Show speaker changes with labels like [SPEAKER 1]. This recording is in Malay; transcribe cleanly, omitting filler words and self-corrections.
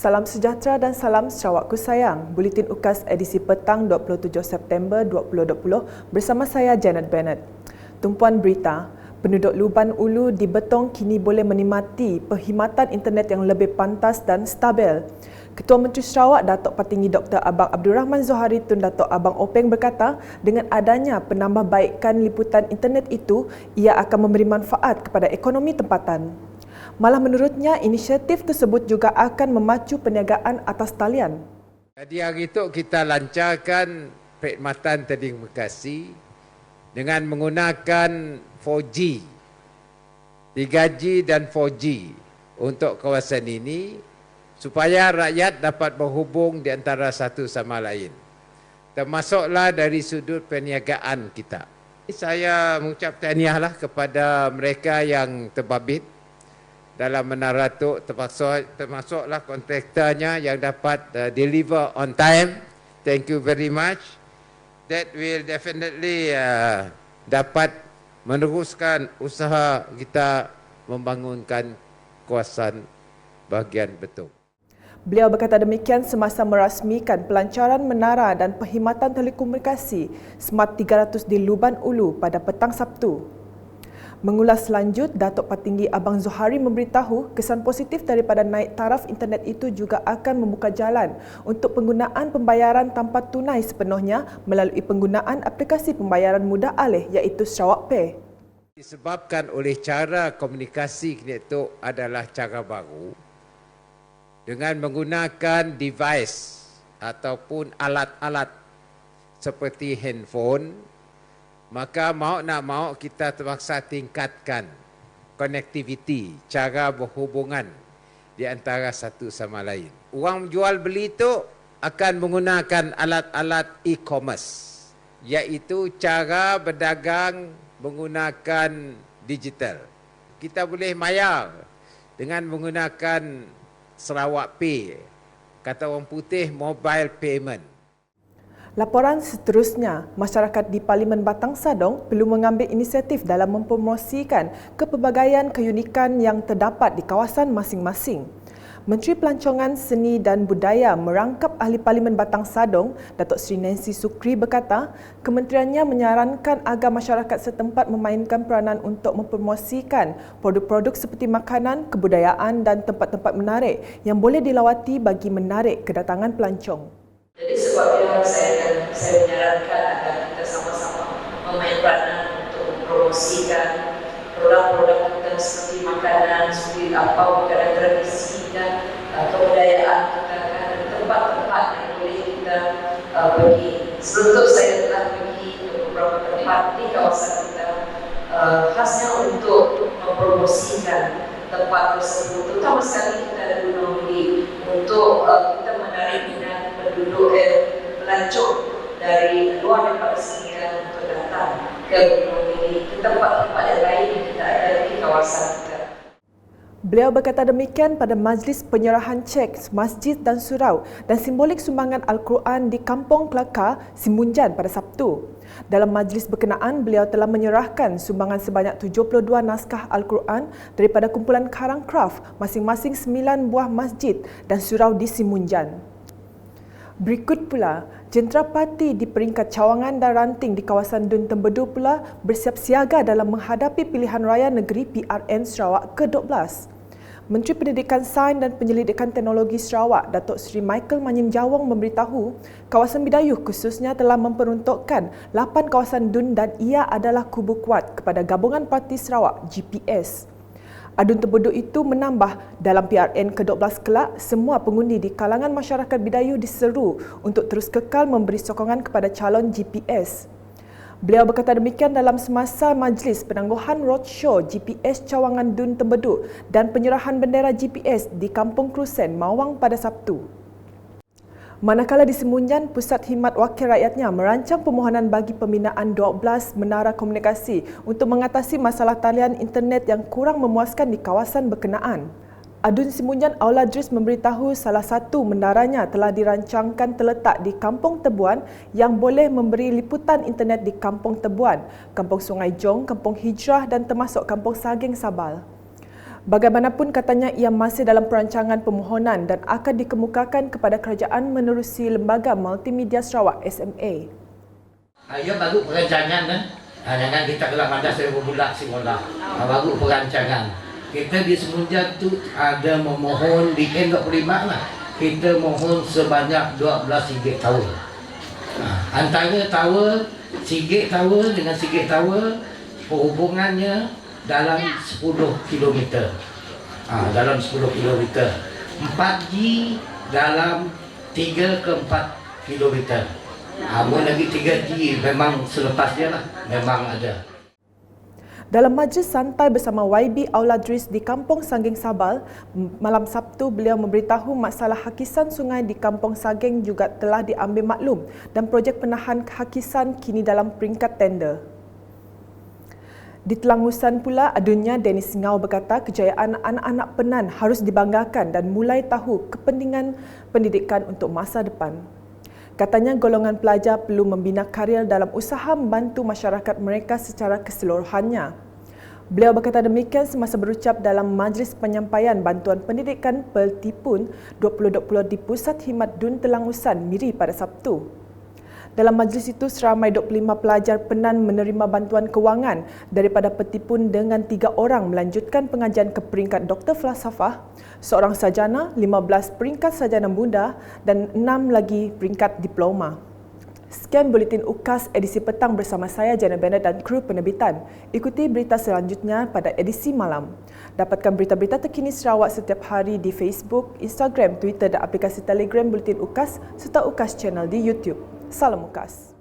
[SPEAKER 1] Salam sejahtera dan salam Sarawakku sayang. Buletin UKAS edisi petang 27 September 2020 bersama saya Janet Bennett. Tumpuan berita, penduduk Luban Ulu di Betong kini boleh menikmati perkhidmatan internet yang lebih pantas dan stabil. Ketua Menteri Sarawak Datuk Patinggi Dr. Abang Abdul Rahman Zohari Tun Datuk Abang Openg berkata, dengan adanya penambahbaikan liputan internet itu, ia akan memberi manfaat kepada ekonomi tempatan. Malah menurutnya, inisiatif tersebut juga akan memacu perniagaan atas talian.
[SPEAKER 2] Jadi hari itu kita lancarkan perkhidmatan telekomunikasi dengan menggunakan 4G, 3G dan 4G untuk kawasan ini supaya rakyat dapat berhubung di antara satu sama lain. Termasuklah dari sudut perniagaan kita. Saya mengucap tahniahlah kepada mereka yang terbabit dalam Menara Tok, termasuklah kontraktornya yang dapat deliver on time. Thank you very much. That will definitely dapat meneruskan usaha kita membangunkan kawasan bahagian Betong.
[SPEAKER 1] Beliau berkata demikian semasa merasmikan pelancaran menara dan perkhidmatan telekomunikasi Smart 300 di Luban Ulu pada petang Sabtu. Mengulas lanjut, Datuk Patinggi Abang Zohari memberitahu kesan positif daripada naik taraf internet itu juga akan membuka jalan untuk penggunaan pembayaran tanpa tunai sepenuhnya melalui penggunaan aplikasi pembayaran mudah alih iaitu Sarawak Pay.
[SPEAKER 2] Disebabkan oleh cara komunikasi itu adalah cara baru dengan menggunakan device ataupun alat-alat seperti handphone, maka mau kita terpaksa tingkatkan konektiviti, cara berhubungan di antara satu sama lain. Orang jual beli itu akan menggunakan alat-alat e-commerce, iaitu cara berdagang menggunakan digital. Kita boleh bayar dengan menggunakan Sarawak Pay, kata orang putih mobile payment.
[SPEAKER 1] Laporan seterusnya, masyarakat di Parlimen Batang Sadong perlu mengambil inisiatif dalam mempromosikan kepelbagaian keunikan yang terdapat di kawasan masing-masing. Menteri Pelancongan Seni dan Budaya merangkap Ahli Parlimen Batang Sadong, Datuk Seri Nancy Sukri berkata, kementeriannya menyarankan agar masyarakat setempat memainkan peranan untuk mempromosikan produk-produk seperti makanan, kebudayaan dan tempat-tempat menarik yang boleh dilawati bagi menarik kedatangan pelancong.
[SPEAKER 3] Jadi sebabnya saya menyarankan agar kita sama-sama memainkan peranan untuk mempromosikan produk-produk kita seperti makanan, seperti makanan tradisi dan kebudayaan kita dan tempat-tempat yang boleh kita pergi. Sebelum itu saya telah pergi ke beberapa tempat di kawasan kita khasnya untuk mempromosikan tempat tersebut. Terutama sekali kita ada Gunung Beli untuk kita menarik minat penduduk pelancong dari luar daripada Singapura untuk datang ke Gunung Bili, ke tempat-tempat yang lain yang kita ada di kawasan kita.
[SPEAKER 1] Beliau berkata demikian pada majlis penyerahan cek masjid dan surau dan simbolik sumbangan Al-Quran di Kampung Kelakar, Simunjan pada Sabtu. Dalam majlis berkenaan, beliau telah menyerahkan sumbangan sebanyak 72 naskah Al-Quran daripada kumpulan Karang Kraft masing-masing 9 buah masjid dan surau di Simunjan. Berikut pula, jentera parti di peringkat cawangan dan ranting di kawasan Dun Tembedu pula bersiap siaga dalam menghadapi pilihan raya negeri PRN Sarawak ke-12. Menteri Pendidikan Sains dan Penyelidikan Teknologi Sarawak, Datuk Seri Michael Manyim Jawong memberitahu, kawasan Bidayuh khususnya telah memperuntukkan 8 kawasan Dun dan ia adalah kubu kuat kepada Gabungan Parti Sarawak, GPS. Adun Tembedu itu menambah, dalam PRN ke-12 kelak, semua pengundi di kalangan masyarakat Bidayuh diseru untuk terus kekal memberi sokongan kepada calon GPS. Beliau berkata demikian dalam semasa majlis penangguhan roadshow GPS Cawangan Dun Tembedu dan penyerahan bendera GPS di Kampung Krusen, Mawang pada Sabtu. Manakala di Simunjan, Pusat Khidmat Wakil Rakyatnya merancang permohonan bagi pembinaan 12 menara komunikasi untuk mengatasi masalah talian internet yang kurang memuaskan di kawasan berkenaan. Adun Simunjan Aula Dris memberitahu salah satu menaranya telah dirancangkan terletak di Kampung Tebuan yang boleh memberi liputan internet di Kampung Tebuan, Kampung Sungai Jong, Kampung Hijrah dan termasuk Kampung Saging Sabal. Bagaimanapun katanya ia masih dalam perancangan permohonan dan akan dikemukakan kepada kerajaan menerusi Lembaga Multimedia Sarawak SMA.
[SPEAKER 4] Ia baru perancangan kan. Jangan kita kelak madas saya berbulat semula. Baru perancangan. Kita di Semunjan tu ada memohon di N25 lah. Kita mohon sebanyak 12 Sigit Tower. Antara tower Sigit Tower dengan Sigit Tower perhubungannya dalam 10 km. Dalam 10 km. 4G dalam 3 ke 4 km. Lagi 3G memang selepasnya lah, memang ada.
[SPEAKER 1] Dalam majlis santai bersama YB Auladris di Kampung Sanggeng Sabal, malam Sabtu beliau memberitahu masalah hakisan sungai di Kampung Sanggeng juga telah diambil maklum dan projek penahan hakisan kini dalam peringkat tender. Di Telangusan pula, adunnya Dennis Ngau berkata kejayaan anak-anak Penan harus dibanggakan dan mulai tahu kepentingan pendidikan untuk masa depan. Katanya golongan pelajar perlu membina karier dalam usaha membantu masyarakat mereka secara keseluruhannya. Beliau berkata demikian semasa berucap dalam Majlis Penyampaian Bantuan Pendidikan Peltipun 2020 di Pusat Khidmat Dun Telangusan, Miri pada Sabtu. Dalam majlis itu, seramai 25 pelajar Penan menerima bantuan kewangan daripada Peltipun dengan 3 orang melanjutkan pengajian ke peringkat Doktor Falsafah, seorang sarjana, 15 peringkat sarjana muda dan 6 lagi peringkat diploma. Sekian Buletin UKAS edisi petang bersama saya Jana Bennett dan kru penerbitan. Ikuti berita selanjutnya pada edisi malam. Dapatkan berita-berita terkini Sarawak setiap hari di Facebook, Instagram, Twitter dan aplikasi Telegram Buletin UKAS serta UKAS Channel di YouTube. Salam UKAS.